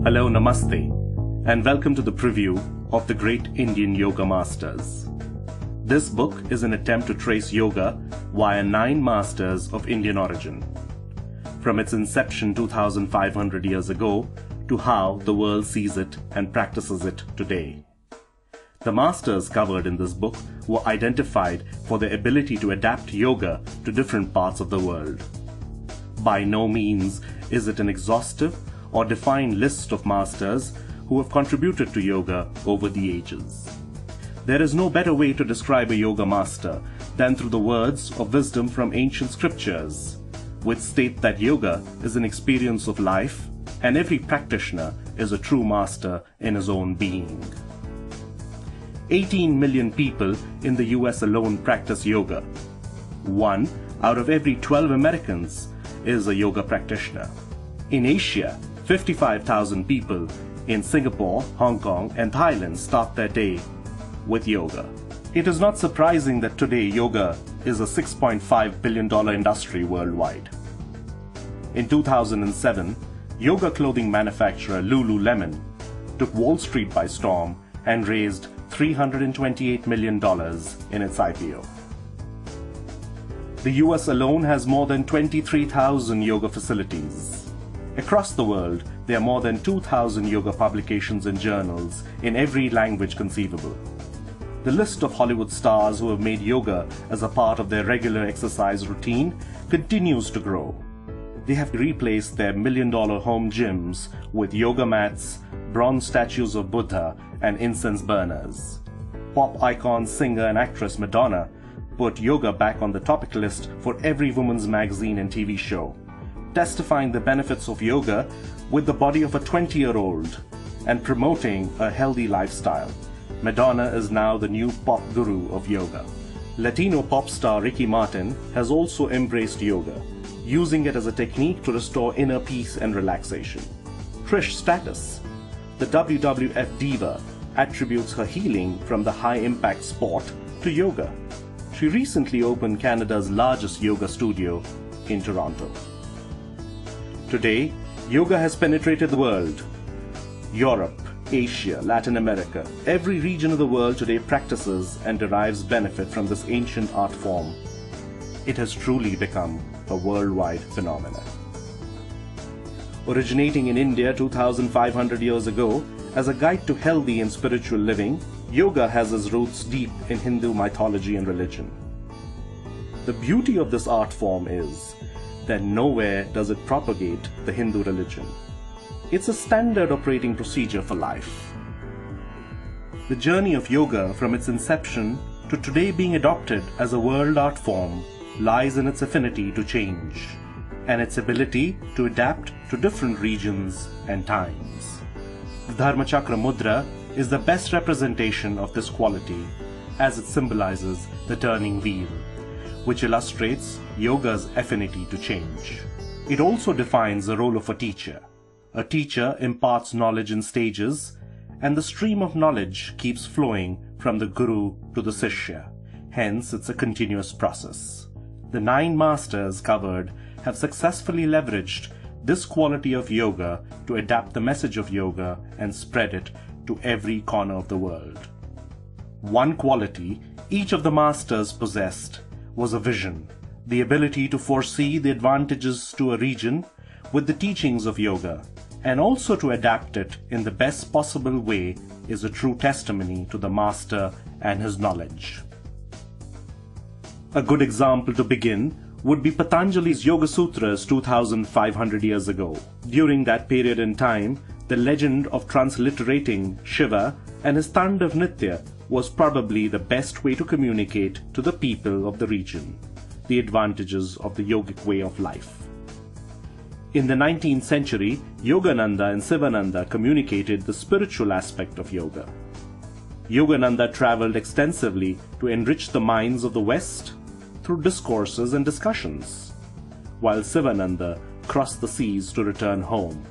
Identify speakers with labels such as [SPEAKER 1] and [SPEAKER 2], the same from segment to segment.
[SPEAKER 1] Hello, Namaste, and welcome to the preview of the Great Indian Yoga Masters. This book is an attempt to trace yoga via 9 masters of Indian origin, from its inception 2,500 years ago to how the world sees it and practices it today. The masters covered in this book were identified for their ability to adapt yoga to different parts of the world. By no means is it an exhaustive or defined list of masters who have contributed to yoga over the ages. There is no better way to describe a yoga master than through the words of wisdom from ancient scriptures, which state that yoga is an experience of life and every practitioner is a true master in his own being. 18 million people in the US alone practice yoga. 1 out of every 12 Americans is a yoga practitioner. In Asia, 55,000 people in Singapore, Hong Kong, and Thailand start their day with yoga. It is not surprising that today yoga is a $6.5 billion industry worldwide. In 2007, yoga clothing manufacturer Lululemon took Wall Street by storm and raised $328 million in its IPO. The US alone has more than 23,000 yoga facilities. Across the world, there are more than 2,000 yoga publications and journals in every language conceivable. The list of Hollywood stars who have made yoga as a part of their regular exercise routine continues to grow. They have replaced their million-dollar home gyms with yoga mats, bronze statues of Buddha, and incense burners. Pop icon, singer, and actress Madonna put yoga back on the topic list for every woman's magazine and TV show, testifying the benefits of yoga with the body of a 20-year-old and promoting a healthy lifestyle. Madonna is now the new pop guru of yoga. Latino pop star Ricky Martin has also embraced yoga, using it as a technique to restore inner peace and relaxation. Trish Stratus, the WWF diva, attributes her healing from the high-impact sport to yoga. She recently opened Canada's largest yoga studio in Toronto. Today, yoga has penetrated the world. Europe, Asia, Latin America, every region of the world today practices and derives benefit from this ancient art form. It has truly become a worldwide phenomenon. Originating in India 2,500 years ago as a guide to healthy and spiritual living, yoga has its roots deep in Hindu mythology and religion. The beauty of this art form is that nowhere does it propagate the Hindu religion. It's a standard operating procedure for life. The journey of yoga from its inception to today being adopted as a world art form lies in its affinity to change and its ability to adapt to different regions and times. The Dharma Chakra Mudra is the best representation of this quality as it symbolizes the turning wheel, which illustrates yoga's affinity to change. It also defines the role of a teacher. A teacher imparts knowledge in stages, and the stream of knowledge keeps flowing from the guru to the sishya. Hence, it's a continuous process. The 9 masters covered have successfully leveraged this quality of yoga to adapt the message of yoga and spread it to every corner of the world. One quality each of the masters possessed was a vision, the ability to foresee the advantages to a region with the teachings of yoga, and also to adapt it in the best possible way is a true testimony to the master and his knowledge. A good example to begin would be Patanjali's Yoga Sutras 2,500 years ago. During that period in time, the legend of transliterating Shiva and his Tandav Nritya was probably the best way to communicate to the people of the region the advantages of the yogic way of life. In the 19th century, Yogananda and Sivananda communicated the spiritual aspect of yoga. Yogananda traveled extensively to enrich the minds of the West through discourses and discussions, while Sivananda crossed the seas to return home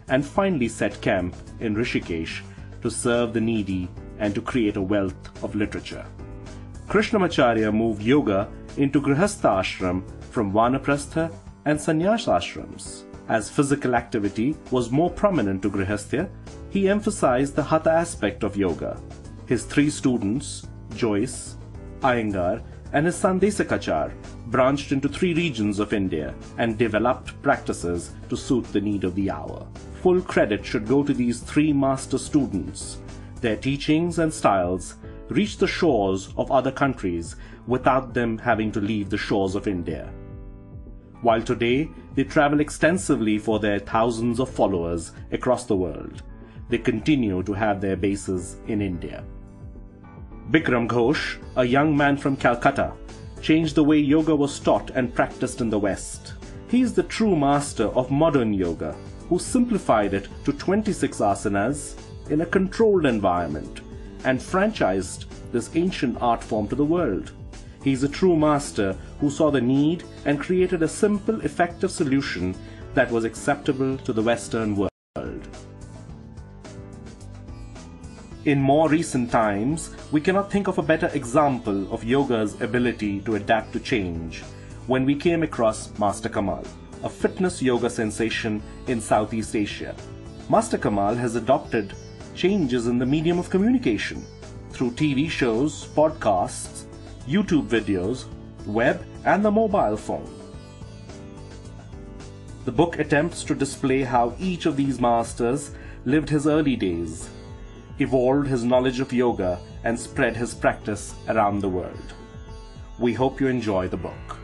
[SPEAKER 1] and finally set camp in Rishikesh to serve the needy and to create a wealth of literature. Krishnamacharya moved yoga into Grihastha ashram from Vanaprastha and Sannyas ashrams. As physical activity was more prominent to Grihastha, he emphasized the Hatha aspect of yoga. His 3 students, Joyce, Iyengar, and his son Desikachar, branched into 3 regions of India and developed practices to suit the need of the hour. Full credit should go to these 3 master students. Their teachings and styles reached the shores of other countries without them having to leave the shores of India. While today they travel extensively for their thousands of followers across the world, they continue to have their bases in India. Bikram Ghosh, a young man from Calcutta, changed the way yoga was taught and practiced in the West. He is the true master of modern yoga, who simplified it to 26 asanas in a controlled environment and franchised this ancient art form to the world. He is a true master who saw the need and created a simple, effective solution that was acceptable to the Western world. In more recent times, we cannot think of a better example of yoga's ability to adapt to change when we came across Master Kamal, a fitness yoga sensation in Southeast Asia. Master Kamal has adopted changes in the medium of communication through TV shows, podcasts, YouTube videos, web, and the mobile phone. The book attempts to display how each of these masters lived his early days, evolved his knowledge of yoga, and spread his practice around the world. We hope you enjoy the book.